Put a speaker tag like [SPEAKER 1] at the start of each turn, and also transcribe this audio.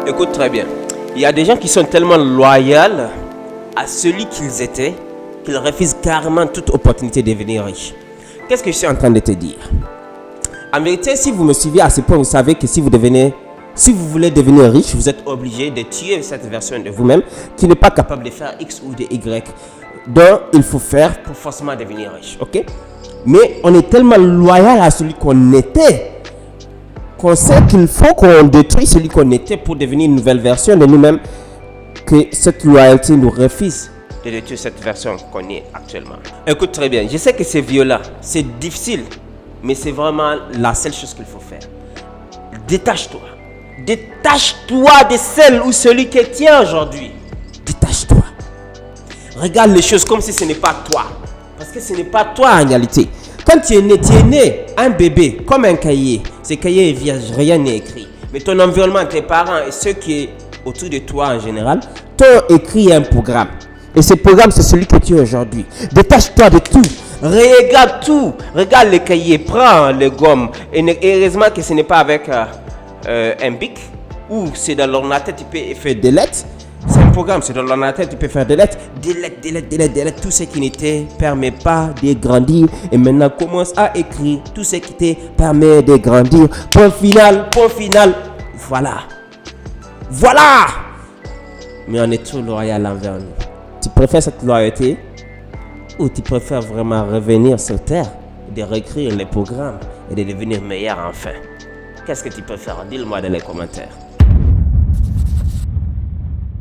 [SPEAKER 1] Écoute très bien. Il y a des gens qui sont tellement loyaux à celui qu'ils étaient qu'ils refusent carrément toute opportunité de devenir riche. Qu'est-ce que je suis en train de te dire? En vérité, si vous me suivez à ce point, vous savez que si vous voulez devenir riche, vous êtes obligé de tuer cette version de vous-même qui n'est pas capable de faire X ou de Y. Donc, il faut faire pour forcément devenir riche. Ok? Mais on est tellement loyal à celui qu'on était qu'on sait qu'il faut qu'on détruise celui qu'on était pour devenir une nouvelle version de nous-mêmes, que cette loyauté nous refuse de détruire cette version qu'on est actuellement. Écoute très bien, je sais que c'est violent, c'est difficile, mais c'est vraiment la seule chose qu'il faut faire. Détache-toi. Détache-toi de celle ou celui qui est tien aujourd'hui. Détache-toi. Regarde les choses comme si ce n'est pas toi. Parce que ce n'est pas toi en réalité. Quand tu es né un bébé, comme un cahier. Ce cahier est vierge, rien n'est écrit. Mais ton environnement, tes parents et ceux qui sont autour de toi en général, t'ont écrit un programme. Et ce programme, c'est celui que tu es aujourd'hui. Détache-toi de tout. Regarde tout. Regarde le cahier. Prends les gommes. Et heureusement que ce n'est pas avec un bic. Ou c'est dans l'ordinateur, tu peux faire des lettres. C'est un programme, c'est dans l'ordinateur, tu peux faire des lettres. Des lettres. Tout ce qui ne te permet pas de grandir. Et maintenant, commence à écrire tout ce qui te permet de grandir. Point final. Voilà. Mais on est trop loyal envers nous. Tu préfères cette loyauté ou tu préfères vraiment revenir sur terre, de réécrire les programmes et de devenir meilleur enfin? Qu'est-ce que tu préfères? Dis-le moi dans les commentaires.